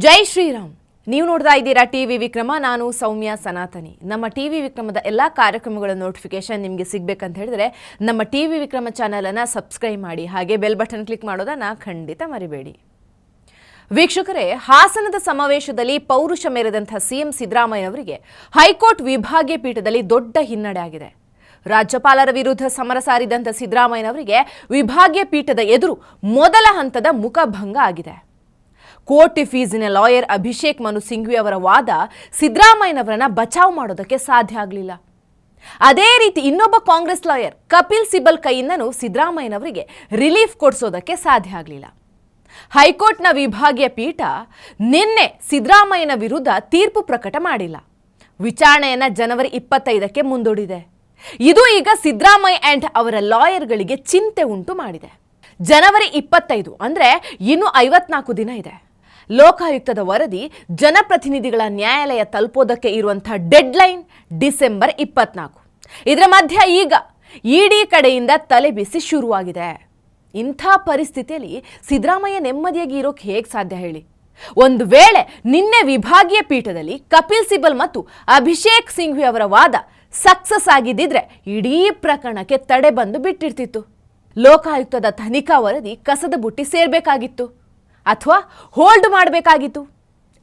ಜೈ ಶ್ರೀರಾಮ್. ನೀವು ನೋಡ್ತಾ ಇದ್ದೀರಾ ಟಿವಿ ವಿಕ್ರಮ. ನಾನು ಸೌಮ್ಯ ಸನಾತನಿ. ನಮ್ಮ ಟಿವಿ ವಿಕ್ರಮದ ಎಲ್ಲ ಕಾರ್ಯಕ್ರಮಗಳ ನೋಟಿಫಿಕೇಶನ್ ನಿಮಗೆ ಸಿಗಬೇಕಂತ ಹೇಳಿದ್ರೆ ನಮ್ಮ ಟಿವಿ ವಿಕ್ರಮ ಚಾನಲನ್ನು ಸಬ್ಸ್ಕ್ರೈಬ್ ಮಾಡಿ, ಹಾಗೆ ಬೆಲ್ ಬಟನ್ ಕ್ಲಿಕ್ ಮಾಡೋದನ್ನು ಖಂಡಿತ ಮರಿಬೇಡಿ. ವೀಕ್ಷಕರೇ, ಹಾಸನದ ಸಮಾವೇಶದಲ್ಲಿ ಪೌರುಷ ಮೆರೆದಂತಹ ಸಿಎಂ ಸಿದ್ದರಾಮಯ್ಯ ಅವರಿಗೆ ಹೈಕೋರ್ಟ್ ವಿಭಾಗೀಯ ಪೀಠದಲ್ಲಿ ದೊಡ್ಡ ಹಿನ್ನಡೆ ಆಗಿದೆ. ರಾಜ್ಯಪಾಲರ ವಿರುದ್ಧ ಸಮರ ಸಾರಿದಂಥ ಸಿದ್ದರಾಮಯ್ಯನವರಿಗೆ ವಿಭಾಗೀಯ ಪೀಠದ ಎದುರು ಮೊದಲ ಹಂತದ ಮುಖಭಂಗ ಆಗಿದೆ. ಕೋರ್ಟ್ ಫೀಸಿನ ಲಾಯರ್ ಅಭಿಷೇಕ್ ಮನು ಸಿಂಘ್ವಿ ಅವರ ವಾದ ಸಿದ್ದರಾಮಯ್ಯನವರನ್ನ ಬಚಾವ್ ಮಾಡೋದಕ್ಕೆ ಸಾಧ್ಯ ಆಗಲಿಲ್ಲ. ಅದೇ ರೀತಿ ಇನ್ನೊಬ್ಬ ಕಾಂಗ್ರೆಸ್ ಲಾಯರ್ ಕಪಿಲ್ ಸಿಬಲ್ ಕೈಯಿಂದನೂ ಸಿದ್ದರಾಮಯ್ಯನವರಿಗೆ ರಿಲೀಫ್ ಕೊಡಿಸೋದಕ್ಕೆ ಸಾಧ್ಯ ಆಗಲಿಲ್ಲ. ಹೈಕೋರ್ಟ್ನ ವಿಭಾಗೀಯ ಪೀಠ ನಿನ್ನೆ ಸಿದ್ದರಾಮಯ್ಯನ ವಿರುದ್ಧ ತೀರ್ಪು ಪ್ರಕಟ ಮಾಡಿಲ್ಲ. ವಿಚಾರಣೆಯನ್ನ ಜನವರಿ 25ಕ್ಕೆ ಮುಂದೂಡಿದೆ. ಇದು ಈಗ ಸಿದ್ದರಾಮಯ್ಯ ಅಂಡ್ ಅವರ ಲಾಯರ್ಗಳಿಗೆ ಚಿಂತೆ ಉಂಟು ಮಾಡಿದೆ. ಜನವರಿ 25 ಅಂದ್ರೆ ಇನ್ನು 54 ದಿನ ಇದೆ. ಲೋಕಾಯುಕ್ತದ ವರದಿ ಜನಪ್ರತಿನಿಧಿಗಳ ನ್ಯಾಯಾಲಯ ತಲುಪೋದಕ್ಕೆ ಇರುವಂತಹ ಡೆಡ್ಲೈನ್ ಡಿಸೆಂಬರ್ 24. ಇದರ ಮಧ್ಯ ಈಗ ಇಡಿ ಕಡೆಯಿಂದ ತಲೆಬಿಸಿ ಶುರುವಾಗಿದೆ. ಇಂಥ ಪರಿಸ್ಥಿತಿಯಲ್ಲಿ ಸಿದ್ದರಾಮಯ್ಯ ನೆಮ್ಮದಿಯಾಗಿ ಇರೋಕೆ ಹೇಗೆ ಸಾಧ್ಯ ಹೇಳಿ? ಒಂದು ವೇಳೆ ನಿನ್ನೆ ವಿಭಾಗೀಯ ಪೀಠದಲ್ಲಿ ಕಪಿಲ್ ಸಿಬಲ್ ಮತ್ತು ಅಭಿಷೇಕ್ ಸಿಂಘ್ವಿ ಅವರ ವಾದ ಸಕ್ಸಸ್ ಆಗಿದ್ದಿದ್ರೆ ಇಡೀ ಪ್ರಕರಣಕ್ಕೆ ತಡೆ ಬಂದು ಬಿಟ್ಟಿರ್ತಿತ್ತು. ಲೋಕಾಯುಕ್ತದ ತನಿಖಾ ವರದಿ ಕಸದ ಬುಟ್ಟಿ ಸೇರ್ಬೇಕಾಗಿತ್ತು ಅಥವಾ ಹೋಲ್ಡ್ ಮಾಡಬೇಕಾಗಿತ್ತು.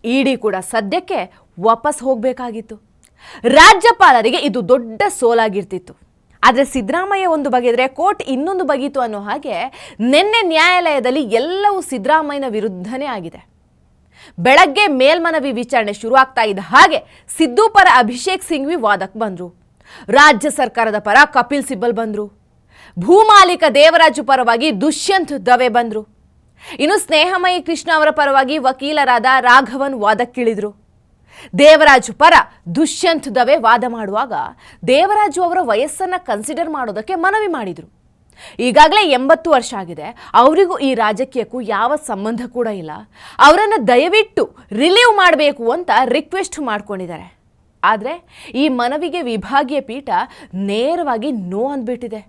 ಇಡಿ ಕೂಡ ಸದ್ಯಕ್ಕೆ ವಾಪಸ್ ಹೋಗಬೇಕಾಗಿತ್ತು. ರಾಜ್ಯಪಾಲರಿಗೆ ಇದು ದೊಡ್ಡ ಸೋಲಾಗಿರ್ತಿತ್ತು. ಆದರೆ ಸಿದ್ದರಾಮಯ್ಯ ಒಂದು ಬಗೆದ್ರೆ ಕೋರ್ಟ್ ಇನ್ನೊಂದು ಬಗೆಯಿತು ಅನ್ನೋ ಹಾಗೆ ನಿನ್ನೆ ನ್ಯಾಯಾಲಯದಲ್ಲಿ ಎಲ್ಲವೂ ಸಿದ್ದರಾಮಯ್ಯನ ವಿರುದ್ಧನೇ ಆಗಿದೆ. ಬೆಳಗ್ಗೆ ಮೇಲ್ಮನವಿ ವಿಚಾರಣೆ ಶುರು ಆಗ್ತಾ ಇದ್ದ ಹಾಗೆ ಸಿದ್ದು ಪರ ಅಭಿಷೇಕ್ ಸಿಂಘ್ವಿ ವಾದಕ್ಕೆ ಬಂದರು. ರಾಜ್ಯ ಸರ್ಕಾರದ ಪರ ಕಪಿಲ್ ಸಿಬಲ್ ಬಂದರು. ಭೂಮಾಲೀಕ ದೇವರಾಜು ಪರವಾಗಿ ದುಷ್ಯಂತ್ ದವೆ ಬಂದರು. ಇನ್ನು ಸ್ನೇಹಮಯಿ ಕೃಷ್ಣ ಅವರ ಪರವಾಗಿ ವಕೀಲರಾದ ರಾಘವನ್ ವಾದಕ್ಕಿಳಿದ್ರು. ದೇವರಾಜು ಪರ ದುಷ್ಯಂತ್ ದವೆ ವಾದ ಮಾಡುವಾಗ ದೇವರಾಜು ಅವರ ವಯಸ್ಸನ್ನು ಕನ್ಸಿಡರ್ ಮಾಡೋದಕ್ಕೆ ಮನವಿ ಮಾಡಿದರು. ಈಗಾಗಲೇ 80 ವರ್ಷ ಆಗಿದೆ. ಅವರಿಗೂ ಈ ರಾಜಕೀಯಕ್ಕೂ ಯಾವ ಸಂಬಂಧ ಕೂಡ ಇಲ್ಲ. ಅವರನ್ನು ದಯವಿಟ್ಟು ರಿಲೀವ್ ಮಾಡಬೇಕು ಅಂತ ರಿಕ್ವೆಸ್ಟ್ ಮಾಡ್ಕೊಂಡಿದ್ದಾರೆ. ಆದರೆ ಈ ಮನವಿಗೆ ವಿಭಾಗೀಯ ಪೀಠ ನೇರವಾಗಿ ನೋ ಅಂದ್ಬಿಟ್ಟಿದೆ.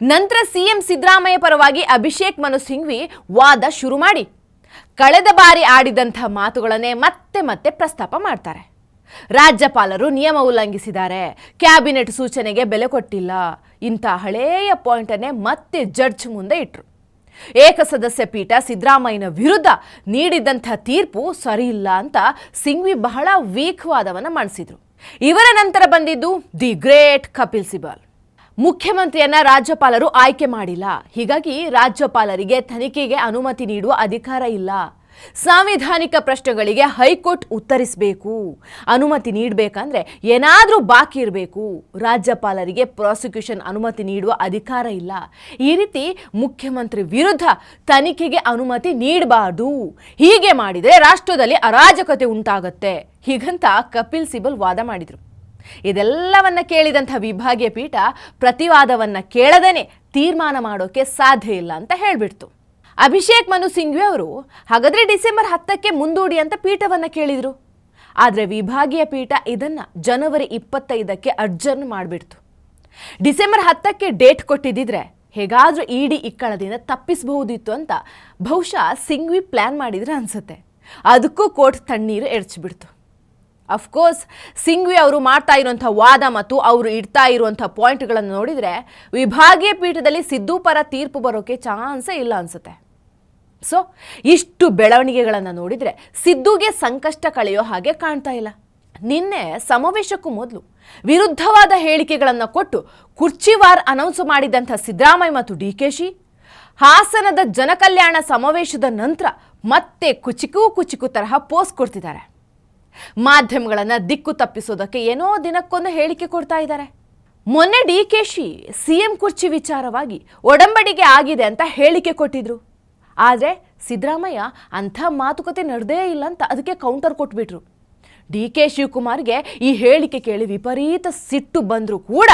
ನಂತರ ಸಿಎಂ ಸಿದ್ದರಾಮಯ್ಯ ಪರವಾಗಿ ಅಭಿಷೇಕ್ ಮನು ಸಿಂಘ್ವಿ ವಾದ ಶುರು ಮಾಡಿ ಕಳೆದ ಬಾರಿ ಆಡಿದಂಥ ಮಾತುಗಳನ್ನೇ ಮತ್ತೆ ಮತ್ತೆ ಪ್ರಸ್ತಾಪ ಮಾಡ್ತಾರೆ. ರಾಜ್ಯಪಾಲರು ನಿಯಮ ಉಲ್ಲಂಘಿಸಿದ್ದಾರೆ, ಕ್ಯಾಬಿನೆಟ್ ಸೂಚನೆಗೆ ಬೆಲೆ ಕೊಟ್ಟಿಲ್ಲ, ಇಂಥ ಹಳೆಯ ಪಾಯಿಂಟನ್ನೇ ಮತ್ತೆ ಜಡ್ಜ್ ಮುಂದೆ ಇಟ್ಟರು. ಏಕಸದಸ್ಯ ಪೀಠ ಸಿದ್ದರಾಮಯ್ಯನ ವಿರುದ್ಧ ನೀಡಿದಂಥ ತೀರ್ಪು ಸರಿಯಿಲ್ಲ ಅಂತ ಸಿಂಘ್ವಿ ಬಹಳ ವೀಕ್ ವಾದವನ್ನು ಮಂಡಿಸಿದ್ರು. ಇವರ ನಂತರ ಬಂದಿದ್ದು ದಿ ಗ್ರೇಟ್ ಕಪಿಲ್ ಸಿಬಲ್. ಮುಖ್ಯಮಂತ್ರಿಯನ್ನ ರಾಜ್ಯಪಾಲರು ಆಯ್ಕೆ ಮಾಡಿಲ್ಲ, ಹೀಗಾಗಿ ರಾಜ್ಯಪಾಲರಿಗೆ ತನಿಖೆಗೆ ಅನುಮತಿ ನೀಡುವ ಅಧಿಕಾರ ಇಲ್ಲ. ಸಾಂವಿಧಾನಿಕ ಪ್ರಶ್ನೆಗಳಿಗೆ ಹೈಕೋರ್ಟ್ ಉತ್ತರಿಸಬೇಕು. ಅನುಮತಿ ನೀಡಬೇಕಂದ್ರೆ ಏನಾದರೂ ಬಾಕಿ ಇರಬೇಕು. ರಾಜ್ಯಪಾಲರಿಗೆ ಪ್ರಾಸಿಕ್ಯೂಷನ್ ಅನುಮತಿ ನೀಡುವ ಅಧಿಕಾರ ಇಲ್ಲ. ಈ ರೀತಿ ಮುಖ್ಯಮಂತ್ರಿ ವಿರುದ್ಧ ತನಿಖೆಗೆ ಅನುಮತಿ ನೀಡಬಾರ್ದು. ಹೀಗೆ ಮಾಡಿದರೆ ರಾಷ್ಟ್ರದಲ್ಲಿ ಅರಾಜಕತೆ ಉಂಟಾಗತ್ತೆ, ಹೀಗಂತ ಕಪಿಲ್ ಸಿಬಲ್ ವಾದ ಮಾಡಿದರು. ಇದೆಲ್ಲವನ್ನ ಕೇಳಿದಂಥ ವಿಭಾಗೀಯ ಪೀಠ ಪ್ರತಿವಾದವನ್ನ ಕೇಳದೇನೆ ತೀರ್ಮಾನ ಮಾಡೋಕೆ ಸಾಧ್ಯ ಇಲ್ಲ ಅಂತ ಹೇಳ್ಬಿಡ್ತು. ಅಭಿಷೇಕ್ ಮನು ಸಿಂಘ್ವಿ ಅವರು ಹಾಗಾದ್ರೆ ಡಿಸೆಂಬರ್ 10ಕ್ಕೆ ಮುಂದೂಡಿ ಅಂತ ಪೀಠವನ್ನ ಕೇಳಿದ್ರು. ಆದರೆ ವಿಭಾಗೀಯ ಪೀಠ ಇದನ್ನ ಜನವರಿ 25ಕ್ಕೆ ಅಡ್ಜರ್ನ್ ಮಾಡಿಬಿಡ್ತು. ಡಿಸೆಂಬರ್ 10ಕ್ಕೆ ಡೇಟ್ ಕೊಟ್ಟಿದ್ದಿದ್ರೆ ಹೇಗಾದ್ರೂ ಇಡಿ ಇಕ್ಕಳದಿಂದ ತಪ್ಪಿಸಬಹುದಿತ್ತು ಅಂತ ಬಹುಶಃ ಸಿಂಘ್ವಿ ಪ್ಲಾನ್ ಮಾಡಿದ್ರೆ ಅನ್ಸುತ್ತೆ. ಅದಕ್ಕೂ ಕೋರ್ಟ್ ತಣ್ಣೀರು ಎರಚಿಬಿಡ್ತು. ಅಫ್ಕೋರ್ಸ್ ಸಿಂಘ್ವಿ ಅವರು ಮಾಡ್ತಾ ಇರುವಂಥ ವಾದ ಮತ್ತು ಅವರು ಇಡ್ತಾ ಇರುವಂಥ ಪಾಯಿಂಟ್ಗಳನ್ನು ನೋಡಿದರೆ ವಿಭಾಗೀಯ ಪೀಠದಲ್ಲಿ ಸಿದ್ದು ಪರ ತೀರ್ಪು ಬರೋಕೆ ಚಾನ್ಸೇ ಇಲ್ಲ ಅನ್ಸುತ್ತೆ. ಸೊ ಇಷ್ಟು ಬೆಳವಣಿಗೆಗಳನ್ನು ನೋಡಿದರೆ ಸಿದ್ದುಗೆ ಸಂಕಷ್ಟ ಕಳೆಯೋ ಹಾಗೆ ಕಾಣ್ತಾ ಇಲ್ಲ. ನಿನ್ನೆ ಸಮಾವೇಶಕ್ಕೂ ಮೊದಲು ವಿರುದ್ಧವಾದ ಹೇಳಿಕೆಗಳನ್ನು ಕೊಟ್ಟು ಕುರ್ಚಿವಾರ್ ಅನೌನ್ಸ್ ಮಾಡಿದಂಥ ಸಿದ್ದರಾಮಯ್ಯ ಮತ್ತು ಡಿಕೆಶಿ ಹಾಸನದ ಜನಕಲ್ಯಾಣ ಸಮಾವೇಶದ ನಂತರ ಮತ್ತೆ ಕುಚಿಕು ತರಹ ಪೋಸ್ ಕೊಡ್ತಿದ್ದಾರೆ. ಮಾಧ್ಯಮಗಳನ್ನು ದಿಕ್ಕು ತಪ್ಪಿಸೋದಕ್ಕೆ ಏನೋ ದಿನಕ್ಕೊಂದು ಹೇಳಿಕೆ ಕೊಡ್ತಾ ಇದ್ದಾರೆ. ಮೊನ್ನೆ ಡಿಕೆಶಿ ಸಿಎಂ ಕುರ್ಚಿ ವಿಚಾರವಾಗಿ ಒಡಂಬಡಿಕೆ ಆಗಿದೆ ಅಂತ ಹೇಳಿಕೆ ಕೊಟ್ಟಿದ್ರು. ಆದರೆ ಸಿದ್ದರಾಮಯ್ಯ ಅಂಥ ಮಾತುಕತೆ ನಡೆದೇ ಇಲ್ಲ ಅಂತ ಅದಕ್ಕೆ ಕೌಂಟರ್ ಕೊಟ್ಬಿಟ್ರು. ಡಿಕೆ ಶಿವಕುಮಾರ್ಗೆ ಈ ಹೇಳಿಕೆ ಕೇಳಿ ವಿಪರೀತ ಸಿಟ್ಟು ಬಂದರೂ ಕೂಡ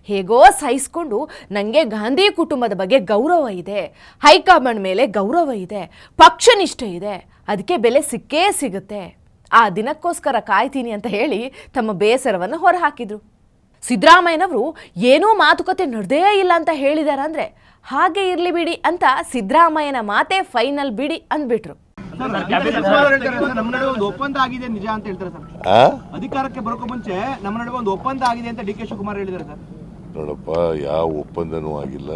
ಹೇಗೋ ಸಹಿಸ್ಕೊಂಡು ನನಗೆ ಗಾಂಧಿ ಕುಟುಂಬದ ಬಗ್ಗೆ ಗೌರವ ಇದೆ, ಹೈಕಮಾಂಡ್ ಮೇಲೆ ಗೌರವ ಇದೆ, ಪಕ್ಷನಿಷ್ಠೆ ಇದೆ, ಅದಕ್ಕೆ ಬೆಲೆ ಸಿಕ್ಕೇ ಸಿಗುತ್ತೆ, ಆ ದಿನಕ್ಕೋಸ್ಕರ ಕಾಯ್ತೀನಿ ಅಂತ ಹೇಳಿ ತಮ್ಮ ಬೇಸರವನ್ನು ಹೊರಹಾಕಿದ್ರು. ಸಿದ್ದರಾಮಯ್ಯನವರು ಏನೋ ಮಾತುಕತೆ ನಡೆದೇ ಇಲ್ಲ ಅಂತ ಹೇಳಿದಾರೆ ಅಂದರೆ ಹಾಗೆ ಇರಲಿ ಬಿಡಿ ಅಂತ ಸಿದ್ದರಾಮಯ್ಯನ ಮಾತೇ ಫೈನಲ್ ಬಿಡಿ ಅಂದ್ಬಿಟ್ರು. ನಮ್ಮ ನಡುವೆ ಒಂದು ಒಪ್ಪಂದ ಆಗಿದೆ ನಿಜ ಅಂತ ಹೇಳ್ತಾರೆ ಸರ್. ಅಧಿಕಾರಕ್ಕೆ ಬರೋಕೆ ಮುಂಚೆ ನಮ್ಮ ನಡುವೆ ಒಂದು ಒಪ್ಪಂದ ಆಗಿದೆ ಅಂತ ಡಿ.ಕೆ. ಶಿವಕುಮಾರ್ ಹೇಳಿದ್ದಾರೆ ಸರ್. ನೋಡಪ್ಪ, ಯಾವ ಒಪ್ಪಂದನೂ ಆಗಿಲ್ಲ.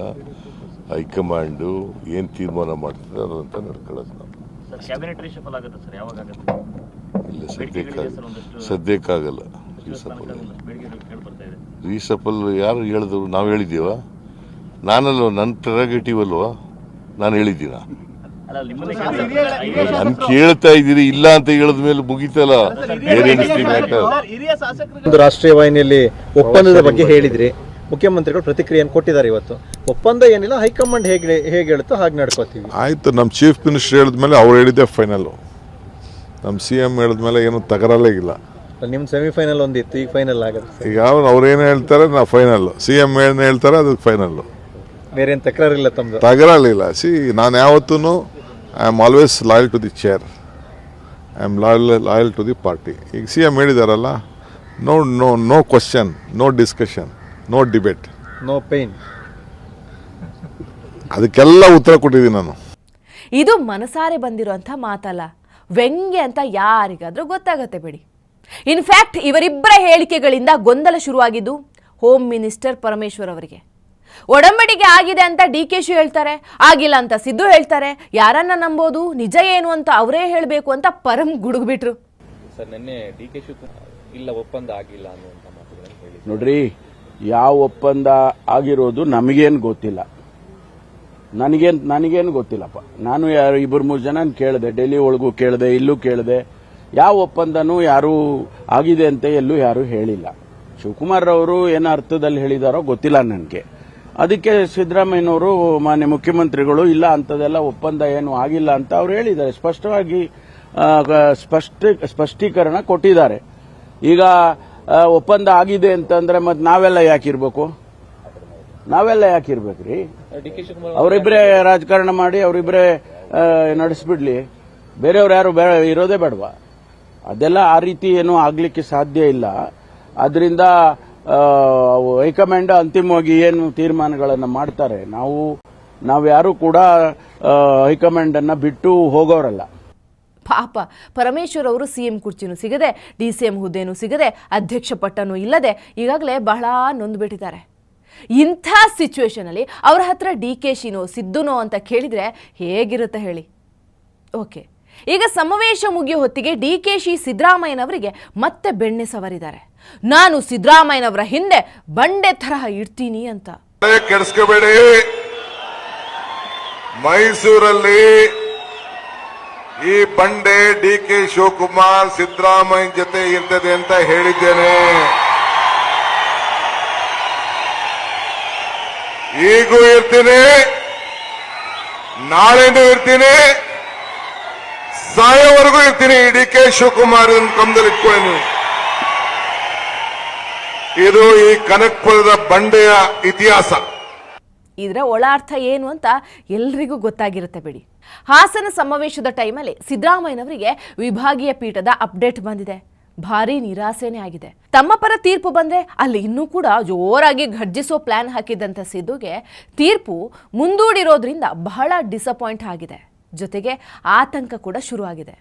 ಹೈಕಮಾಂಡು ಏನ್ ತೀರ್ಮಾನ ಮಾಡ್ತಿದ್ದಾರೆ ಅದಂತ ನಡ್ಕೊಳ್ಳೋದು ನಾವು. ಇಲ್ಲ, ಸದ್ಯಕ್ಕಾಗಲ್ಲ. ರೀಸಫಲ್ ಯಾರು ಹೇಳಿದ್ರು? ನಾವು ಹೇಳಿದ್ದೀವ? ನಾನಲ್ವ, ನನ್ನ ಪ್ರೆರಗೇಟಿವ್ ಅಲ್ವಾ? ನಾನು ಹೇಳಿದ್ದೀನ? ನನ್ ಕೇಳ್ತಾ ಇದ್ದೀರಿ, ಇಲ್ಲ ಅಂತ ಹೇಳಿದ ಮೇಲೆ ಮುಗಿತಲ್ಲ. ಒಂದು ರಾಷ್ಟ್ರೀಯ ವಾಹಿನಿಯಲ್ಲಿ ಒಪ್ಪಂದದ ಬಗ್ಗೆ ಹೇಳಿದ್ರಿ, ಮುಖ್ಯಮಂತ್ರಿಗಳು ಪ್ರತಿಕ್ರಿಯೆಯನ್ನು ಕೊಟ್ಟಿದ್ದಾರೆ. ಇವತ್ತು ಒಪ್ಪಂದ ಏನಿಲ್ಲ, ಹೈಕಮಾಂಡ್ ಹೇಗೆ ಹೇಳುತ್ತೋ ಹಾಗೆ ನಡ್ಕೋತೀವಿ. ಆಯ್ತು, ನಮ್ಮ ಚೀಫ್ ಮಿನಿಸ್ಟರ್ ಹೇಳಿದ್ಮೇಲೆ ಅವ್ರು ಹೇಳಿದ್ದೆ ಫೈನಲ್. ನಮ್ಮ CM ಹೇಳಿದ್ಮೇಲೆ ಏನು ತಕರಾರೇ ಇಲ್ಲ. ನಿಮ್ಮ ಸೆಮಿಫೈನಲ್ ಒಂದಿತ್ತು, ಈಗ ಫೈನಲ್ ಆಗುತ್ತೆ. ಈಗ ಅವ್ರೇನು ಹೇಳ್ತಾರೆ ನಾವು ಫೈನಲ್, CM ಏನು ಹೇಳ್ತಾರೆ ಅದಕ್ಕೆ ಫೈನಲ್. ಬೇರೆ ಏನು ತಕರಾರಿಲ್ಲ ತಮ್ಮದು? ತಕರಾರಿಲ್ಲ. ನಾನು ಯಾವತ್ತೂ I am always loyal to the chair, I am loyal to the party. ಈಗ CM ಹೇಳಿದಾರಲ್ಲ, no question, no discussion, no debate, no pain. ಅದಕ್ಕೆಲ್ಲ ಉತ್ತರ ಕೊಟ್ಟಿದ್ದೀನಿ ನಾನು. ಇದು ಮನಸಾರೆ ಬಂದಿರುವಂಥ ಮಾತಲ್ಲ, ವ್ಯಂಗ್ಯ ಅಂತ ಯಾರಿಗಾದ್ರೂ ಗೊತ್ತಾಗತ್ತೆ ಬಿಡಿ. ಇನ್ಫ್ಯಾಕ್ಟ್ ಇವರಿಬ್ಬರ ಹೇಳಿಕೆಗಳಿಂದ ಗೊಂದಲ ಶುರುವಾಗಿದ್ದು ಹೋಮ್ ಮಿನಿಸ್ಟರ್ ಪರಮೇಶ್ವರ್ ಅವರಿಗೆ. ಒಡಂಬಡಿಕೆ ಆಗಿದೆ ಅಂತ DK ಹೇಳ್ತಾರೆ, ಆಗಿಲ್ಲ ಅಂತ ಸಿದ್ದು ಹೇಳ್ತಾರೆ. ಯಾರನ್ನ ನಂಬೋದು? ನಿಜ ಏನು ಅಂತ ಅವರೇ ಹೇಳಬೇಕು ಅಂತ ಪರಂ ಗುಡುಗ್ಬಿಟ್ರು. ಸರ್, ನಿನ್ನೆ DK ಇಲ್ಲ, ಒಪ್ಪಂದ ಆಗಿಲ್ಲ ಅನ್ನುವಂಥ ಮಾತುಗಳನ್ನು ಹೇಳಿ. ನೋಡ್ರಿ, ಯಾವ ಒಪ್ಪಂದ ಆಗಿರೋದು ನಮಗೇನು ಗೊತ್ತಿಲ್ಲ. ನನಗೇನು ಗೊತ್ತಿಲ್ಲಪ್ಪ. ನಾನು ಯಾರು 2-3 ಜನ ಕೇಳಿದೆ, ಡೆಲ್ಲಿ ಒಳಗೂ ಕೇಳಿದೆ, ಇಲ್ಲೂ ಕೇಳಿದೆ. ಯಾವ ಒಪ್ಪಂದನೂ ಯಾರು ಆಗಿದೆ ಅಂತ ಎಲ್ಲೂ ಯಾರು ಹೇಳಿಲ್ಲ. ಶಿವಕುಮಾರ್ ಅವರು ಏನೋ ಅರ್ಥದಲ್ಲಿ ಹೇಳಿದಾರೋ ಗೊತ್ತಿಲ್ಲ ನನಗೆ. ಅದಕ್ಕೆ ಸಿದ್ದರಾಮಯ್ಯನವರು ಮಾನ್ಯ ಮುಖ್ಯಮಂತ್ರಿಗಳು ಇಲ್ಲ ಅಂತದೆಲ್ಲ ಒಪ್ಪಂದ ಏನು ಆಗಿಲ್ಲ ಅಂತ ಅವ್ರು ಹೇಳಿದ್ದಾರೆ. ಸ್ಪಷ್ಟವಾಗಿ ಸ್ಪಷ್ಟೀಕರಣ ಕೊಟ್ಟಿದ್ದಾರೆ. ಈಗ ಒಪ್ಪಂದ ಆಗಿದೆ ಅಂತಂದ್ರೆ ಮತ್ತೆ ನಾವೆಲ್ಲ ಯಾಕಿರ್ಬೇಕು? ಯಾಕಿರ್ಬೇಕ್ರಿ? ಅವರಿಬ್ಬರೇ ರಾಜಕಾರಣ ಮಾಡಿ ಅವರಿಬ್ಬರೇ ನಡೆಸ್ಬಿಡ್ಲಿ, ಬೇರೆಯವ್ರು ಯಾರು ಇರೋದೇ ಬೇಡವಾ? ಅದೆಲ್ಲ ಆ ರೀತಿ ಏನೂ ಆಗ್ಲಿಕ್ಕೆ ಸಾಧ್ಯ ಇಲ್ಲ. ಅದರಿಂದ ಹೈಕಮಾಂಡ್ ಅಂತಿಮವಾಗಿ ಏನು ತೀರ್ಮಾನಗಳನ್ನು ಮಾಡ್ತಾರೆ, ನಾವು ಯಾರು ಕೂಡ ಹೈಕಮಾಂಡ್ ಅನ್ನ ಬಿಟ್ಟು ಹೋಗೋರಲ್ಲ. ಪಾಪ ಪರಮೇಶ್ವರ್ ಅವರು CM ಕುರ್ಚಿನೂ ಸಿಗದೆ, DCM ಹುದ್ದೆನೂ ಸಿಗದೆ, ಅಧ್ಯಕ್ಷ ಪಟ್ಟನೂ ಇಲ್ಲದೆ ಈಗಾಗಲೇ ಬಹಳ ನೊಂದುಬಿಟ್ಟಿದ್ದಾರೆ. ಇಂಥ ಸಿಚುವೇಶನಲ್ಲಿ ಅವರ ಹತ್ರ DK ಸಿದ್ದುನೋ ಅಂತ ಕೇಳಿದರೆ ಹೇಗಿರುತ್ತೆ ಹೇಳಿ? ಓಕೆ, ಈಗ ಸಮಾವೇಶ ಮುಗಿಯೋ ಹೊತ್ತಿಗೆ DK ಸಿದ್ದರಾಮಯ್ಯನವರಿಗೆ ಮತ್ತೆ ಬೆಣ್ಣೆ ಸವರಿದ್ದಾರೆ. ನಾನು ಸಿದ್ದರಾಮಯ್ಯನವರ ಹಿಂದೆ ಬಂಡೆ ತರಹ ಇಡ್ತೀನಿ ಅಂತ. ಕೆಡಿಸ್ಕೋಬೇಡಿ, ಮೈಸೂರಲ್ಲಿ ಈ ಬಂಡೆ DK ಶಿವಕುಮಾರ್ ಸಿದ್ದರಾಮಯ್ಯ ಜೊತೆ ಇರ್ತದೆ ಅಂತ ಹೇಳಿದ್ದೇನೆ. ಈಗೂ ಇರ್ತೀನಿ, ನಾಳೆನೂ ಇರ್ತೀನಿ, ಸಾಯೋವರೆಗೂ ಇರ್ತೀನಿ. DK ಶಿವಕುಮಾರ್ ಕಮ್ಮದಲ್ಲಿ ಇಟ್ಕೊಳ್ಳಿ ನೀವು. ಇದು ಈ ಕನಕಪುರದ ಬಂಡೆಯ ಇತಿಹಾಸ. ಇದರ ಒಳ ಅರ್ಥ ಏನು ಅಂತ ಎಲ್ರಿಗೂ ಗೊತ್ತಾಗಿರುತ್ತೆ ಬಿಡಿ. ಹಾಸನ ಸಮಾವೇಶದ ಟೈಮಲ್ಲಿ ಸಿದ್ದರಾಮಯ್ಯನವರಿಗೆ ವಿಭಾಗೀಯ ಪೀಠದ ಅಪ್ಡೇಟ್ ಬಂದಿದೆ. ಭಾರಿ ನಿರಾಸೆನೇ ಆಗಿದೆ. ತಮ್ಮ ಪರ ತೀರ್ಪು ಬಂದ್ರೆ ಅಲ್ಲಿ ಇನ್ನೂ ಕೂಡ ಜೋರಾಗಿ ಘರ್ಜಿಸೋ ಪ್ಲಾನ್ ಹಾಕಿದ್ದಂಥ ಸಿದ್ದುಗೆ ತೀರ್ಪು ಮುಂದೂಡಿರೋದ್ರಿಂದ ಬಹಳ ಡಿಸಪಾಯಿಂಟ್ ಆಗಿದೆ. ಜೊತೆಗೆ ಆತಂಕ ಕೂಡ ಶುರುವಾಗಿದೆ.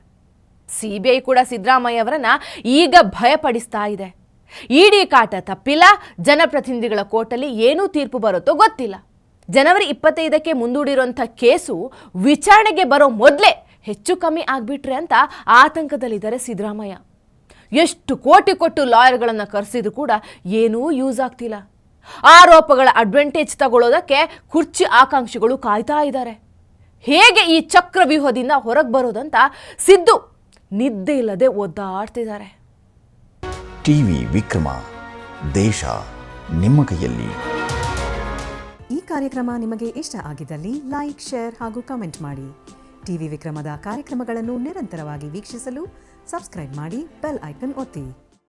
CBI ಕೂಡ ಸಿದ್ದರಾಮಯ್ಯ ಅವರನ್ನ ಈಗ ಭಯಪಡಿಸ್ತಾ ಇದೆ. ED ಕಾಟ ತಪ್ಪಿಲ್ಲ, ಜನಪ್ರತಿನಿಧಿಗಳ ಕೋರ್ಟಲ್ಲಿ ಏನೂ ತೀರ್ಪು ಬರುತ್ತೋ ಗೊತ್ತಿಲ್ಲ. ಜನವರಿ 25ಕ್ಕೆ ಮುಂದೂಡಿರುವಂಥ ಕೇಸು ವಿಚಾರಣೆಗೆ ಬರೋ ಮೊದಲೇ ಹೆಚ್ಚು ಕಮ್ಮಿ ಆಗ್ಬಿಟ್ರೆ ಅಂತ ಆತಂಕದಲ್ಲಿದ್ದಾರೆ ಸಿದ್ದರಾಮಯ್ಯ. ಎಷ್ಟು ಕೋಟಿ ಕೊಟ್ಟು ಲಾಯರ್ಗಳನ್ನು ಕರೆಸಿದ್ರು ಕೂಡ ಏನೂ ಯೂಸ್ ಆಗ್ತಿಲ್ಲ. ಆರೋಪಗಳ ಅಡ್ವಾಂಟೇಜ್ ತಗೊಳ್ಳೋದಕ್ಕೆ ಕುರ್ಚಿ ಆಕಾಂಕ್ಷಿಗಳು ಕಾಯ್ತಾ ಇದ್ದಾರೆ. ಹೇಗೆ ಈ ಚಕ್ರವ್ಯೂಹದಿಂದ ಹೊರಗೆ ಬರೋದಂತ ಸಿದ್ದು ನಿದ್ದೆ ಇಲ್ಲದೆ ಒದ್ದಾಡ್ತಿದ್ದಾರೆ. ಟಿವಿ ವಿಕ್ರಮ, ದೇಶ ನಿಮ್ಮ ಕೈಯಲ್ಲಿ. ಈ ಕಾರ್ಯಕ್ರಮ ನಿಮಗೆ ಇಷ್ಟ ಆಗಿದ್ದಲ್ಲಿ ಲೈಕ್, ಶೇರ್ ಹಾಗೂ ಕಮೆಂಟ್ ಮಾಡಿ. ಟಿವಿ ವಿಕ್ರಮದ ಕಾರ್ಯಕ್ರಮಗಳನ್ನು ನಿರಂತರವಾಗಿ ವೀಕ್ಷಿಸಲು ಸಬ್ಸ್ಕ್ರೈಬ್ ಮಾಡಿ, ಬೆಲ್ ಐಕನ್ ಒತ್ತಿ.